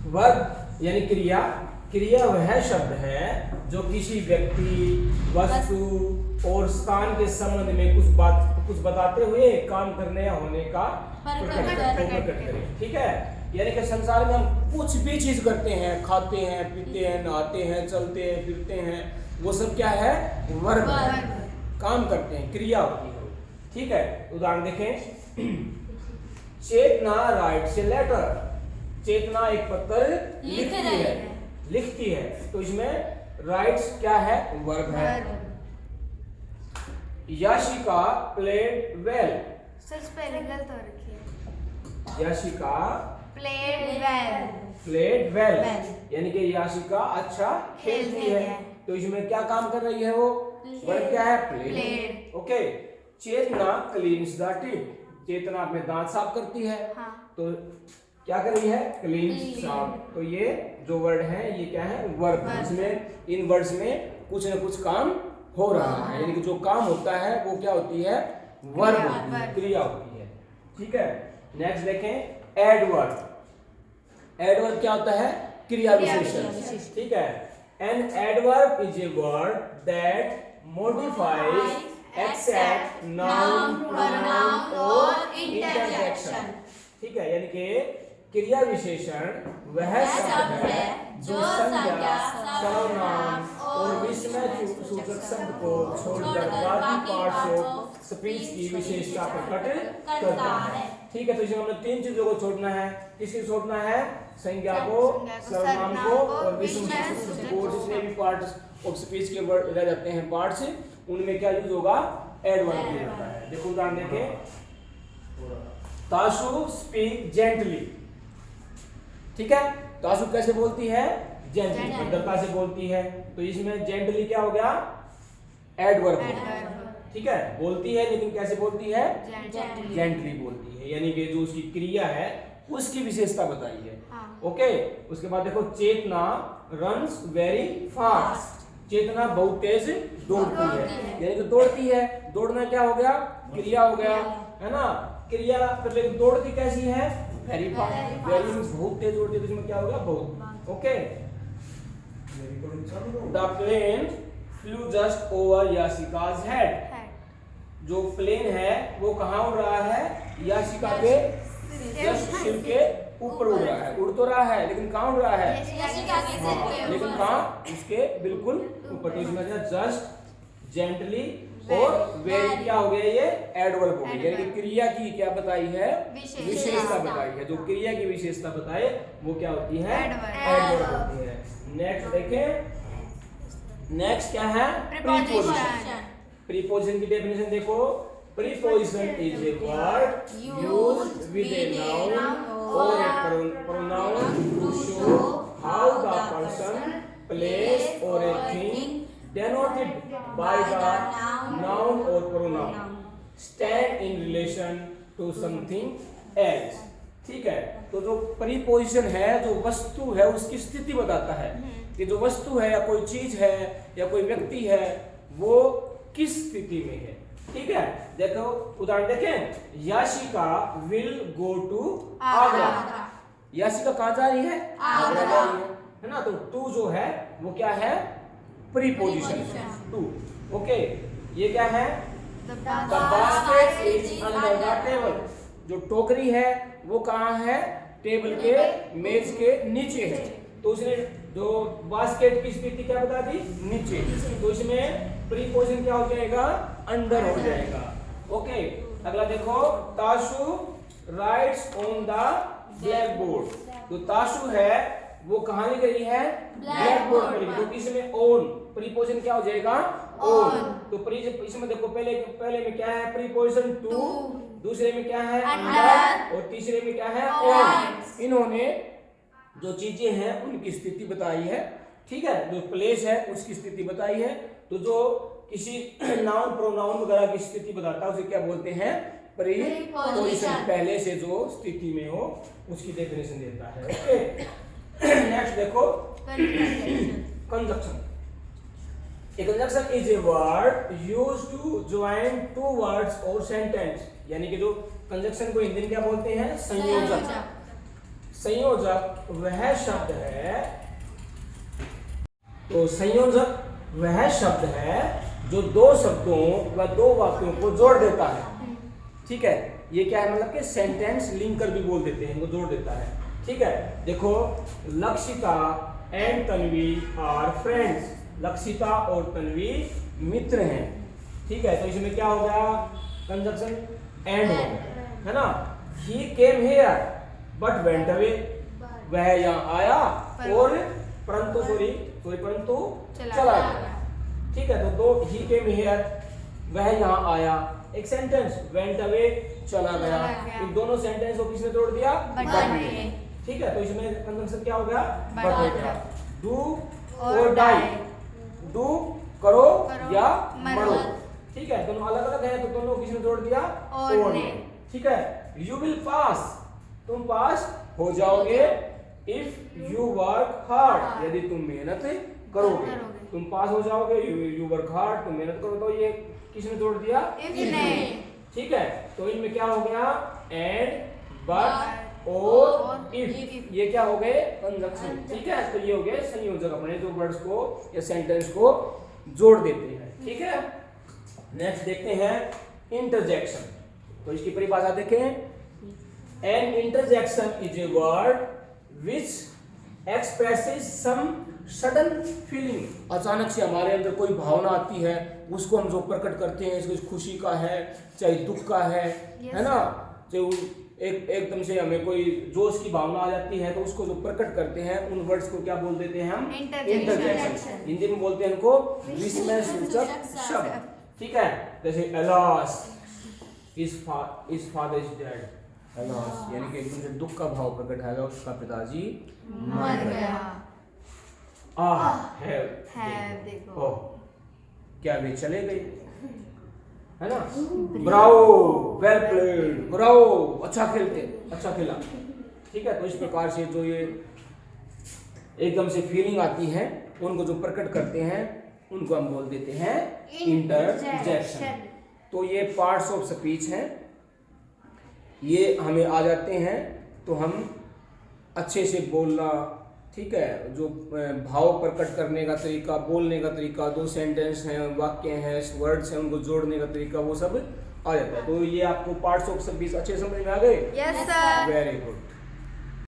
Verb यानी क्रिया। क्रिया वह शब्द है जो किसी व्यक्ति, वस्तु और स्थान के संबंध में कुछ बताते हुए काम करने या होने का प्रकट करे। ठीक है, यानी कि संसार में हम कुछ भी चीज करते हैं, खाते हैं, पीते हैं, नहाते हैं, चलते हैं, फिरते हैं, वो सब क्या है? वर्ब। काम करते हैं, क्रिया होती है। ठीक है, उदाहरण देखें। चेतना राइट्स ए लेटर। चेतना एक पत्र लिखती है। तो इसमें राइट्स क्या है? वर्ब है। Yashika played well. Sir spelling गलत हो रखी है। याशिका प्लेड वेल यानी कि याशिका अच्छा खेलती है। तो इसमें क्या काम कर रही है वो? वर्ब क्या है? Played. Okay. Chetana cleans the teeth. Chetana अपने दांत साफ करती है। हाँ। तो क्या कर रही है? क्लीन साफ। तो ये जो वर्ड है ये क्या है? वर्ब। इसमें इन वर्ड्स में कुछ न कुछ काम हो रहा है, यानी कि जो काम होता है वो क्या होती है? वर्ब होती है, क्रिया होती है। ठीक है, नेक्स्ट देखें एडवर्ब। एडवर्ब क्या होता है? क्रिया विशेषण। ठीक है, an adverb is a word that modifies except noun, pronoun और इंटरजेक्शन। ठीक है, यानी कि क्रिया विशेषण वह शब्द है जो संज्ञा, सर्वनाम और विस्मय सूचक शब्द को छोड़कर बाकी पार्ट्स ऑफ स्पीच की विशेषता प्रकट करता है। ठीक है, तो इसमें हमने तीन चीजों को छोड़ना है। किसको छोड़ना है? संज्ञा को, सर्वनाम को और विस्मय सूचक को। जितने भी पार्ट्स ऑफ स्पीच के वर्ड रह जाते हैं पार्ट्स, उनमें क्या यूज होगा? एडवर्ब किया जाता है। देखो उदाहरण देखें। Tashu speak gently. ठीक है, ताशु कैसे बोलती है? जेंटली, भद्रता से बोलती है। तो इसमें जेंटली क्या हो गया? एडवर्ब। ठीक है, बोलती है लेकिन कैसे बोलती है? जेंटली बोलती है, यानी कि जो उसकी क्रिया है उसकी विशेषता बताई है। ओके, उसके बाद देखो चेतना रन्स वेरी फास्ट। चेतना बहुत तेज दौड़ती है, यानी कि दौड़ती है। दौड़ना क्या हो गया? क्रिया हो गया, है ना? क्रिया तो लेकिन दौड़ती कैसी है? Very fast. वेरी मींस बहुत तेज दौड़ती है, तो इसमें क्या हो गया? बहुत। Okay, the plane flew just over Yashika's head. जो प्लेन है वो कहाँ उड़ रहा है? याशिका के जस्ट सिर के ऊपर उड़ रहा है। उड़ तो रहा है लेकिन कहाँ उड़ रहा है? लेकिन कहाँ? उसके बिल्कुल ऊपर। तो इसमें जस्ट, जेंटली और वेरी क्या हो गया? ये एडवर्ब हो गया, यानी कि क्रिया की क्या बताई है? विशेषता बताई है। जो क्रिया की विशेषता बताए वो क्या होती है? एडवर्ब होती है। नेक्स्ट देखें। नेक्स्ट क्या है? प्रीपोजिशन। प्रीपोजिशन की डेफिनेशन देखो। Preposition is a word used with a noun और a pronoun to show how the person, place और a thing denoted by the noun or pronoun stand in relation to something else। ठीक है, तो जो preposition है, जो वस्तु है उसकी स्थिति बताता है कि जो वस्तु है या कोई चीज है या कोई व्यक्ति है वो किस स्थिति में है। ठीक है, देखो उदाहरण देखें। Yashika will go to Agra. Yashika कहाँ जा रही है? आगरा जा रही है ना? तो टू जो है वो क्या है? Preposition to. ओके, ये क्या है? The basket is under the table। जो टोकरी है वो कहाँ है? टेबल के, मेज के नीचे है। तो उसने जो बास्केट की स्थिति क्या बता दी? नीचे। तो इसमें प्रीपोजिशन क्या हो जाएगा? अंडर हो जाएगा। ओके, अगला देखो। Tashu rights on the black board. जो ताशु है वो कहाँ लिख रही है? ब्लैक बोर्ड पर। तो इसमें ऑन प्रीपोजिशन क्या हो जाएगा? ऑन। तो इसमें देखो पहले में क्या है? प्रीपोजिशन टू, दूसरे में क्या है? अंडर, और तीसरे में क्या है? ऑन। इन्होंने जो चीजें हैं उनकी स्थिति बताई है। ठीक है, जो प्लेस है उसकी स्थिति बताई है। तो जो किसी नाउन, प्रोनाउन वगैरह की स्थिति बताता है उसे क्या बोलते हैं? प्रीपोजिशन। पहले से जो स्थिति में हो उसकी डेफिनेशन देता है। ओके, नेक्स्ट देखो conjunction. A conjunction is a word used to join two words or sentence। यानी कि जो कंजक्शन को हिंदी में क्या बोलते हैं? संयोजन। संयोजक वह शब्द है, तो संयोजक वह शब्द है जो दो शब्दों व दो वाक्यों को जोड़ देता है। ठीक है, ये क्या है, मतलब कि सेंटेंस लिंकर भी बोल देते हैं, इनको जोड़ देता है। ठीक है, देखो Lakshita and Tanvi are friends, Lakshita और तन्वी मित्र हैं। ठीक है, तो इसमें क्या हो गया, कंजक्शन एंड हो गया, है ना। He came here but went away, वह यहाँ आया और परंतु परंतु चला गया। ठीक है, तो दो ही केम हियर, वह यहाँ आया, एक सेंटेंस वेंट अवे, चला गया। इन दोनों सेंटेंस को किसने जोड़ दिया, बट ने। ठीक है, तो इसमें कंजंक्शन क्या हो गया, बट हो गया। डू और डाई, डू करो या मरो। ठीक है, दोनों अलग अलग है, तो दोनों को किसने जोड़ दिया, और ने। ठीक है, यू विल पास, तुम पास हो जाओगे, इफ यू वर्क हार्ड, यदि तुम मेहनत करोगे, तुम पास हो जाओगे, यू वर्क हार्ड, तुम मेहनत करो, तो ये किसने जोड़ दिया, इफ ने। ठीक है, तो इनमें क्या हो गया, एंड, बट और इफ, ये क्या हो गए, कंजंक्शन। ठीक है, तो ये हो गए संयोजक, अपने जो वर्ड्स को या सेंटेंस को जोड़ देते हैं। ठीक है, नेक्स्ट देखते हैं इंटरजेक्शन। तो इसकी परिभाषा देखें, an interjection is a word which expresses some sudden feeling, अचानक से हमारे अंदर कोई भावना आती है, उसको हम जो प्रकट करते हैं, इसको खुशी का है चाहे दुख का है ना, चाहे एकदम से हमें कोई जोश की भावना आ जाती है, तो उसको जो प्रकट करते हैं, उन वर्ड्स को क्या बोल देते हैं हम, इंटरजेक्शन। हिंदी में बोलते हैं इनको विस्मय सूचक शब्द। ठीक है, जैसे alas, his father is dead, alas यानी कि एकदम से दुख का भाव प्रकट है, उसका पिताजी मर गया। देखो, ओह क्या वे चले गए, है ना। ब्रावो, वेल प्लेड, ब्रावो, अच्छा खेलते, अच्छा खेला। ठीक है, तो इस प्रकार से जो ये एकदम से फीलिंग आती है, उनको जो प्रकट करते हैं, उनको हम बोल देते हैं इंटरजेक्शन। तो ये पार्ट्स ऑफ स्पीच हैं, ये हमें आ जाते हैं, तो हम अच्छे से बोलना, ठीक है, जो भाव प्रकट करने का तरीका, बोलने का तरीका, दो सेंटेंस हैं, वाक्य हैं, वर्ड्स हैं, उनको जोड़ने का तरीका, वो सब आ जाता है। तो ये आपको पार्ट्स ऑफ स्पीच अच्छे समझ में आ गए? Yes sir. Very good.